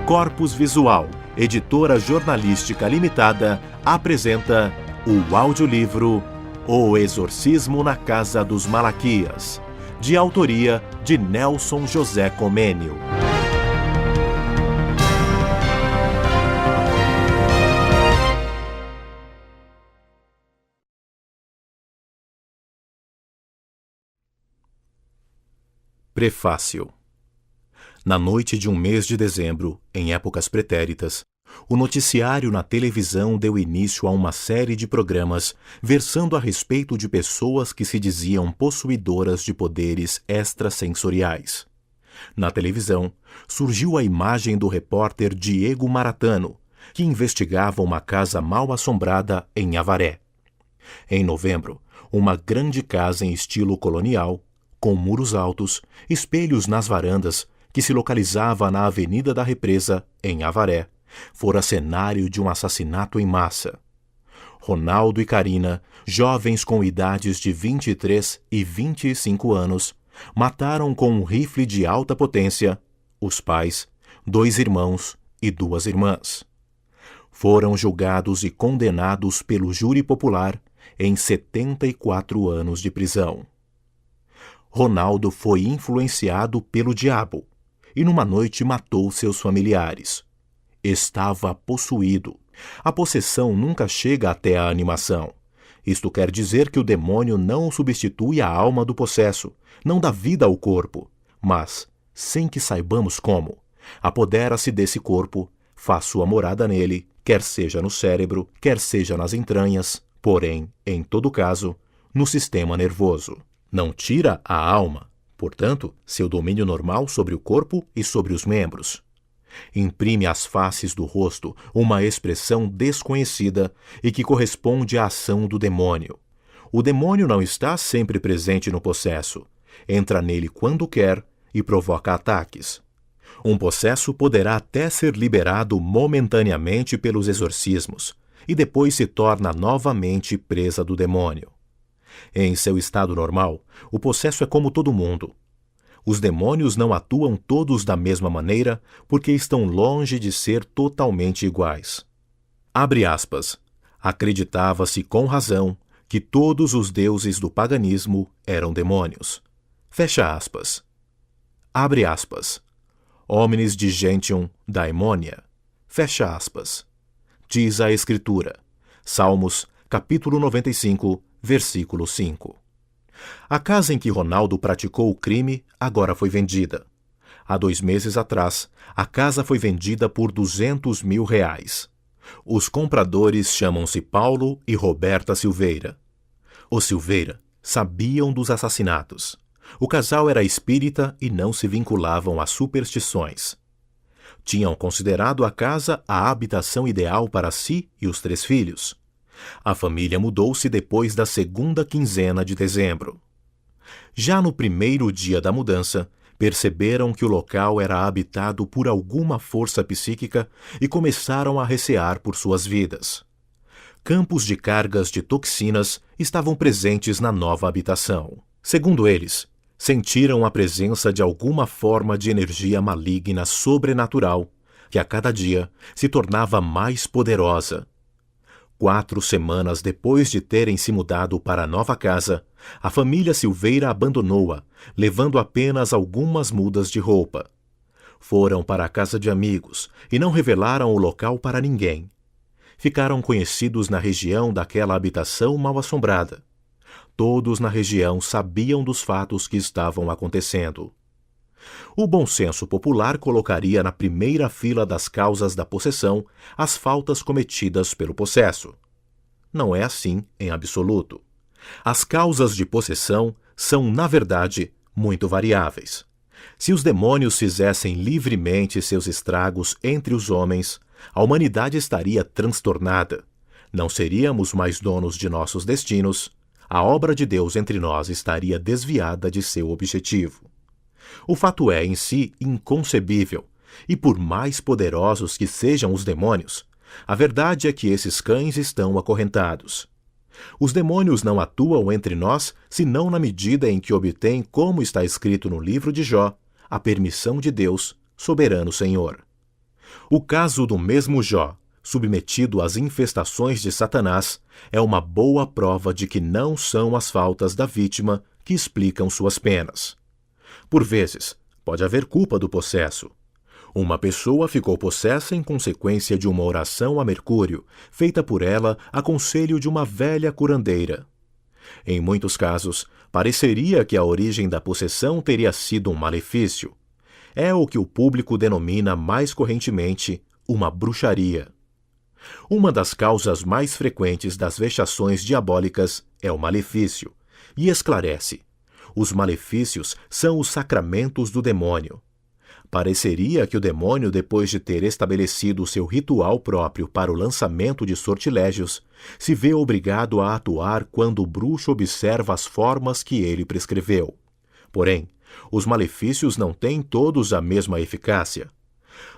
Corpus Visual, editora jornalística limitada, apresenta o audiolivro O Exorcismo na Casa dos Malaquias, de autoria de Nelson José Comênio. Prefácio. Na noite de um mês de dezembro, em épocas pretéritas, o noticiário na televisão deu início a uma série de programas versando a respeito de pessoas que se diziam possuidoras de poderes extrasensoriais. Na televisão, surgiu a imagem do repórter Diego Maratano, que investigava uma casa mal-assombrada em Avaré. Em novembro, uma grande casa em estilo colonial, com muros altos, espelhos nas varandas, que se localizava na Avenida da Represa, em Avaré, fora cenário de um assassinato em massa. Ronaldo e Karina, jovens com idades de 23 e 25 anos, mataram com um rifle de alta potência os pais, 2 irmãos e 2 irmãs. Foram julgados e condenados pelo júri popular em 74 anos de prisão. Ronaldo foi influenciado pelo diabo e numa noite matou seus familiares. Estava possuído. A possessão nunca chega até a animação. Isto quer dizer que o demônio não substitui a alma do possesso, não dá vida ao corpo, mas, sem que saibamos como, apodera-se desse corpo, faz sua morada nele, quer seja no cérebro, quer seja nas entranhas, porém, em todo caso, no sistema nervoso. Não tira a alma, portanto, seu domínio normal sobre o corpo e sobre os membros. Imprime às faces do rosto uma expressão desconhecida e que corresponde à ação do demônio. O demônio não está sempre presente no possesso. Entra nele quando quer e provoca ataques. Um possesso poderá até ser liberado momentaneamente pelos exorcismos e depois se torna novamente presa do demônio. Em seu estado normal, o possesso é como todo mundo. Os demônios não atuam todos da mesma maneira porque estão longe de ser totalmente iguais. Abre aspas. Acreditava-se com razão que todos os deuses do paganismo eram demônios. Fecha aspas. Abre aspas. Homines de gentium daimonia. Fecha aspas. Diz a Escritura. Salmos, capítulo 95, versículo 5. A casa em que Ronaldo praticou o crime agora foi vendida. Há 2 meses atrás, a casa foi vendida por R$200 mil. Os compradores chamam-se Paulo e Roberta Silveira. Os Silveira sabiam dos assassinatos. O casal era espírita e não se vinculavam a superstições. Tinham considerado a casa a habitação ideal para si e os 3 filhos. A família mudou-se depois da 2ª quinzena de dezembro. Já no primeiro dia da mudança, perceberam que o local era habitado por alguma força psíquica e começaram a recear por suas vidas. Campos de cargas de toxinas estavam presentes na nova habitação. Segundo eles, sentiram a presença de alguma forma de energia maligna sobrenatural, que a cada dia se tornava mais poderosa. 4 semanas depois de terem se mudado para a nova casa, a família Silveira abandonou-a, levando apenas algumas mudas de roupa. Foram para a casa de amigos e não revelaram o local para ninguém. Ficaram conhecidos na região daquela habitação mal-assombrada. Todos na região sabiam dos fatos que estavam acontecendo. O bom senso popular colocaria na primeira fila das causas da possessão as faltas cometidas pelo possesso. Não é assim em absoluto. As causas de possessão são, na verdade, muito variáveis. Se os demônios fizessem livremente seus estragos entre os homens, a humanidade estaria transtornada. Não seríamos mais donos de nossos destinos. A obra de Deus entre nós estaria desviada de seu objetivo. O fato é, em si, inconcebível, e por mais poderosos que sejam os demônios, a verdade é que esses cães estão acorrentados. Os demônios não atuam entre nós senão na medida em que obtêm, como está escrito no livro de Jó, a permissão de Deus, soberano Senhor. O caso do mesmo Jó, submetido às infestações de Satanás, é uma boa prova de que não são as faltas da vítima que explicam suas penas. Por vezes, pode haver culpa do possesso. Uma pessoa ficou possessa em consequência de uma oração a Mercúrio, feita por ela a conselho de uma velha curandeira. Em muitos casos, pareceria que a origem da possessão teria sido um malefício. É o que o público denomina mais correntemente uma bruxaria. Uma das causas mais frequentes das vexações diabólicas é o malefício, e esclarece: os malefícios são os sacramentos do demônio. Pareceria que o demônio, depois de ter estabelecido seu ritual próprio para o lançamento de sortilégios, se vê obrigado a atuar quando o bruxo observa as formas que ele prescreveu. Porém, os malefícios não têm todos a mesma eficácia.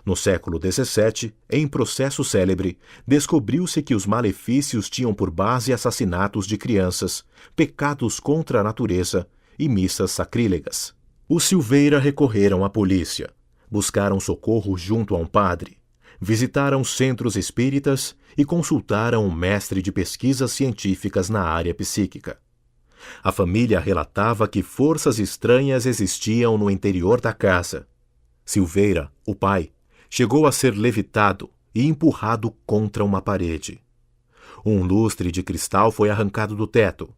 No século XVII, em processo célebre, descobriu-se que os malefícios tinham por base assassinatos de crianças, pecados contra a natureza e missas sacrílegas. Os Silveira recorreram à polícia, buscaram socorro junto a um padre, visitaram centros espíritas e consultaram um mestre de pesquisas científicas na área psíquica. A família relatava que forças estranhas existiam no interior da casa. Silveira, o pai, chegou a ser levitado e empurrado contra uma parede. Um lustre de cristal foi arrancado do teto.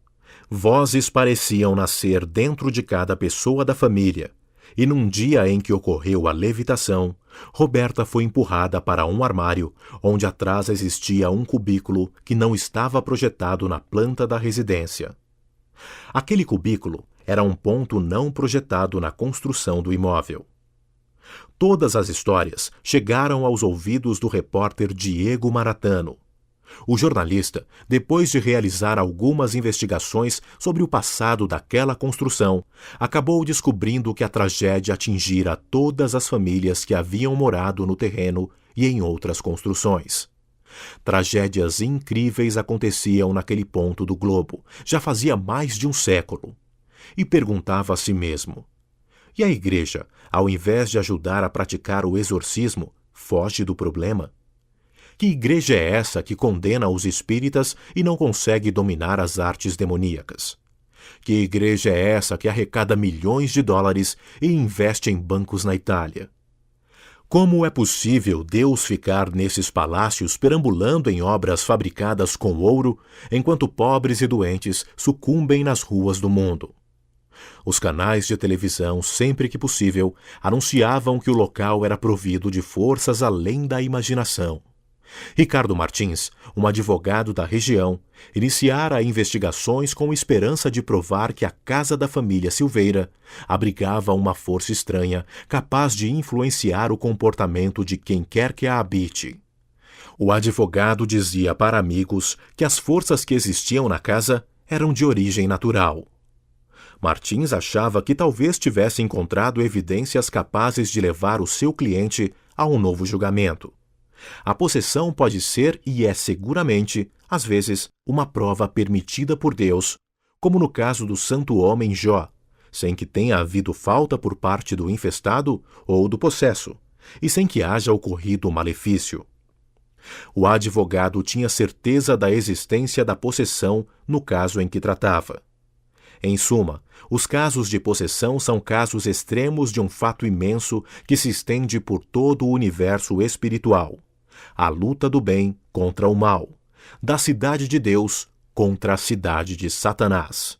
Vozes pareciam nascer dentro de cada pessoa da família, e num dia em que ocorreu a levitação, Roberta foi empurrada para um armário onde atrás existia um cubículo que não estava projetado na planta da residência. Aquele cubículo era um ponto não projetado na construção do imóvel. Todas as histórias chegaram aos ouvidos do repórter Diego Maratano. O jornalista, depois de realizar algumas investigações sobre o passado daquela construção, acabou descobrindo que a tragédia atingira todas as famílias que haviam morado no terreno e em outras construções. Tragédias incríveis aconteciam naquele ponto do globo, já fazia mais de um século. E perguntava a si mesmo: e a igreja, ao invés de ajudar a praticar o exorcismo, foge do problema? Que igreja é essa que condena os espíritas e não consegue dominar as artes demoníacas? Que igreja é essa que arrecada milhões de dólares e investe em bancos na Itália? Como é possível Deus ficar nesses palácios perambulando em obras fabricadas com ouro, enquanto pobres e doentes sucumbem nas ruas do mundo? Os canais de televisão, sempre que possível, anunciavam que o local era provido de forças além da imaginação. Ricardo Martins, um advogado da região, iniciara investigações com esperança de provar que a casa da família Silveira abrigava uma força estranha capaz de influenciar o comportamento de quem quer que a habite. O advogado dizia para amigos que as forças que existiam na casa eram de origem natural. Martins achava que talvez tivesse encontrado evidências capazes de levar o seu cliente a um novo julgamento. A possessão pode ser e é seguramente, às vezes, uma prova permitida por Deus, como no caso do santo homem Jó, sem que tenha havido falta por parte do infestado ou do possesso, e sem que haja ocorrido malefício. O advogado tinha certeza da existência da possessão no caso em que tratava. Em suma, os casos de possessão são casos extremos de um fato imenso que se estende por todo o universo espiritual. A luta do bem contra o mal, da cidade de Deus contra a cidade de Satanás.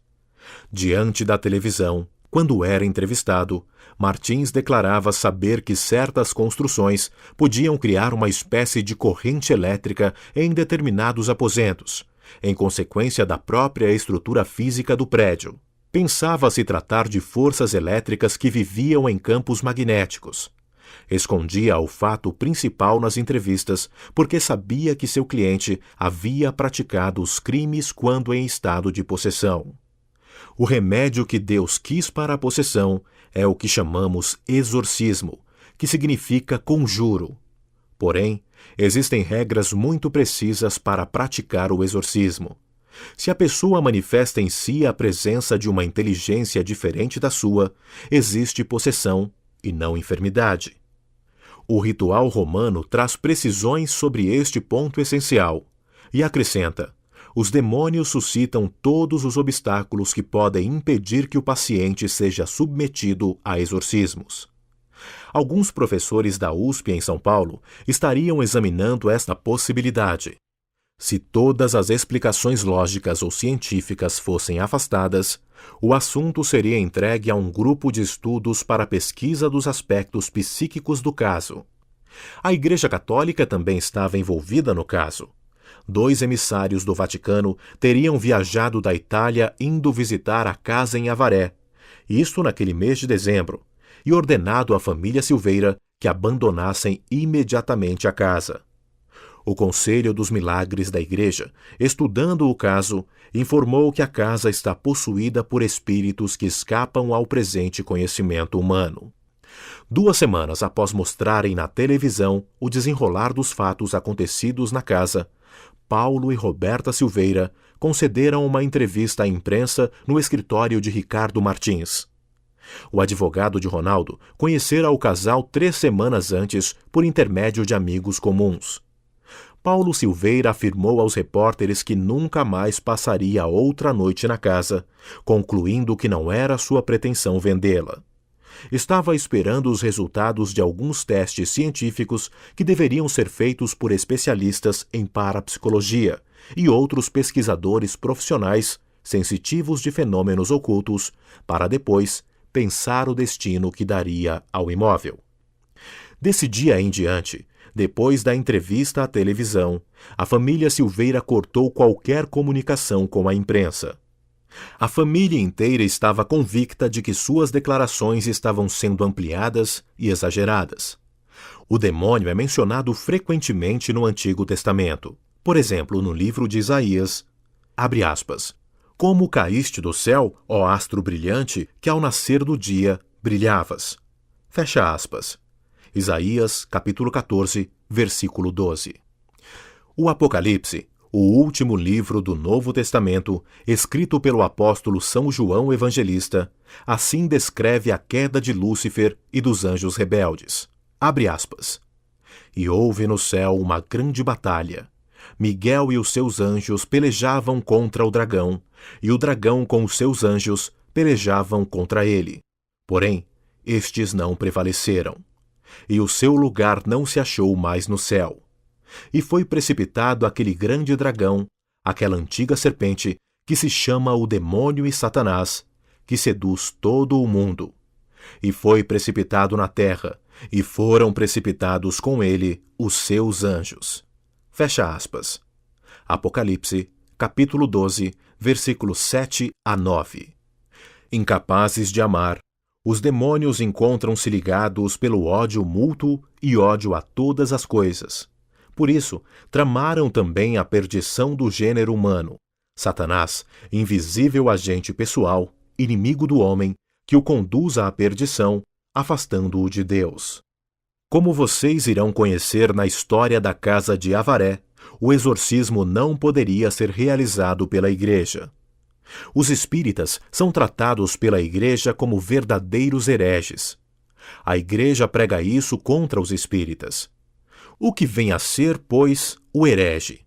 Diante da televisão, quando era entrevistado, Martins declarava saber que certas construções podiam criar uma espécie de corrente elétrica em determinados aposentos, em consequência da própria estrutura física do prédio. Pensava se tratar de forças elétricas que viviam em campos magnéticos. Escondia o fato principal nas entrevistas porque sabia que seu cliente havia praticado os crimes quando em estado de possessão. O remédio que Deus quis para a possessão é o que chamamos exorcismo, que significa conjuro. Porém, existem regras muito precisas para praticar o exorcismo. Se a pessoa manifesta em si a presença de uma inteligência diferente da sua, existe possessão e não enfermidade. O ritual romano traz precisões sobre este ponto essencial e acrescenta: os demônios suscitam todos os obstáculos que podem impedir que o paciente seja submetido a exorcismos. Alguns professores da USP em São Paulo estariam examinando esta possibilidade. Se todas as explicações lógicas ou científicas fossem afastadas, o assunto seria entregue a um grupo de estudos para a pesquisa dos aspectos psíquicos do caso. A Igreja Católica também estava envolvida no caso. 2 emissários do Vaticano teriam viajado da Itália indo visitar a casa em Avaré, isto naquele mês de dezembro, e ordenado à família Silveira que abandonassem imediatamente a casa. O Conselho dos Milagres da Igreja, estudando o caso, informou que a casa está possuída por espíritos que escapam ao presente conhecimento humano. 2 semanas após mostrarem na televisão o desenrolar dos fatos acontecidos na casa, Paulo e Roberta Silveira concederam uma entrevista à imprensa no escritório de Ricardo Martins. O advogado de Ronaldo conhecera o casal 3 semanas antes por intermédio de amigos comuns. Paulo Silveira afirmou aos repórteres que nunca mais passaria outra noite na casa, concluindo que não era sua pretensão vendê-la. Estava esperando os resultados de alguns testes científicos que deveriam ser feitos por especialistas em parapsicologia e outros pesquisadores profissionais sensitivos de fenômenos ocultos, para depois pensar o destino que daria ao imóvel. Desse dia em diante, depois da entrevista à televisão, a família Silveira cortou qualquer comunicação com a imprensa. A família inteira estava convicta de que suas declarações estavam sendo ampliadas e exageradas. O demônio é mencionado frequentemente no Antigo Testamento. Por exemplo, no livro de Isaías, abre aspas, como caíste do céu, ó astro brilhante, que ao nascer do dia brilhavas. Fecha aspas. Isaías, capítulo 14, versículo 12. O Apocalipse, o último livro do Novo Testamento, escrito pelo apóstolo São João Evangelista, assim descreve a queda de Lúcifer e dos anjos rebeldes. Abre aspas. E houve no céu uma grande batalha. Miguel e os seus anjos pelejavam contra o dragão, e o dragão com os seus anjos pelejavam contra ele. Porém, estes não prevaleceram. E o seu lugar não se achou mais no céu. E foi precipitado aquele grande dragão, aquela antiga serpente, que se chama o demônio e Satanás, que seduz todo o mundo. E foi precipitado na terra, e foram precipitados com ele os seus anjos. Fecha aspas. Apocalipse, capítulo 12, versículos 7 a 9. Incapazes de amar, os demônios encontram-se ligados pelo ódio mútuo e ódio a todas as coisas. Por isso, tramaram também a perdição do gênero humano. Satanás, invisível agente pessoal, inimigo do homem, que o conduz à perdição, afastando-o de Deus. Como vocês irão conhecer na história da casa de Avaré, o exorcismo não poderia ser realizado pela Igreja. Os espíritas são tratados pela Igreja como verdadeiros hereges. A Igreja prega isso contra os espíritas. O que vem a ser, pois, o herege?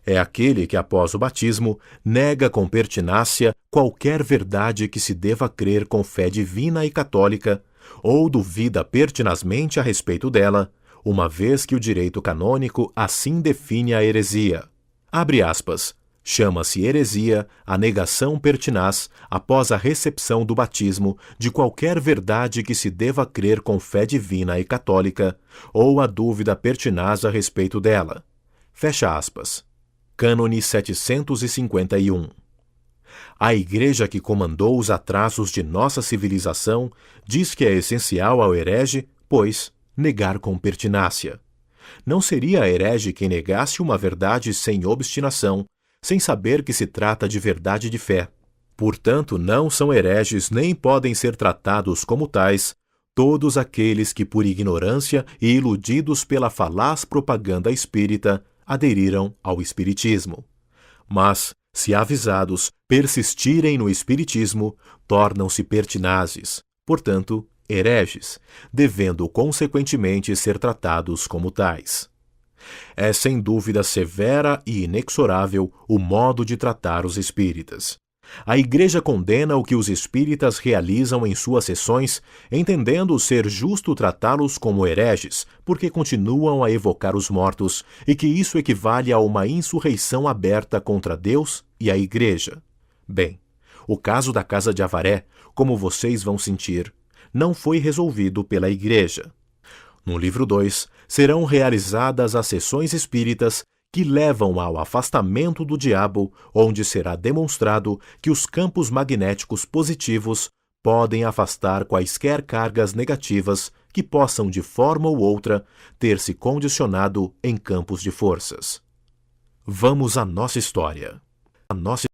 É aquele que, após o batismo, nega com pertinácia qualquer verdade que se deva crer com fé divina e católica, ou duvida pertinazmente a respeito dela, uma vez que o direito canônico assim define a heresia. Abre aspas. Chama-se heresia a negação pertinaz, após a recepção do batismo, de qualquer verdade que se deva crer com fé divina e católica, ou a dúvida pertinaz a respeito dela. Fecha aspas. Cânone 751. A Igreja que comandou os atrasos de nossa civilização diz que é essencial ao herege, pois, negar com pertinácia. Não seria herege quem negasse uma verdade sem obstinação, sem saber que se trata de verdade de fé. Portanto, não são hereges nem podem ser tratados como tais todos aqueles que, por ignorância e iludidos pela falaz propaganda espírita, aderiram ao espiritismo. Mas, se avisados, persistirem no espiritismo, tornam-se pertinazes, portanto, hereges, devendo consequentemente ser tratados como tais. É sem dúvida severa e inexorável o modo de tratar os espíritas. A Igreja condena o que os espíritas realizam em suas sessões, entendendo ser justo tratá-los como hereges, porque continuam a evocar os mortos, e que isso equivale a uma insurreição aberta contra Deus e a Igreja. Bem, o caso da Casa de Avaré, como vocês vão sentir, não foi resolvido pela Igreja. No livro 2, serão realizadas as sessões espíritas que levam ao afastamento do diabo, onde será demonstrado que os campos magnéticos positivos podem afastar quaisquer cargas negativas que possam, de forma ou outra, ter se condicionado em campos de forças. Vamos à nossa história. A nossa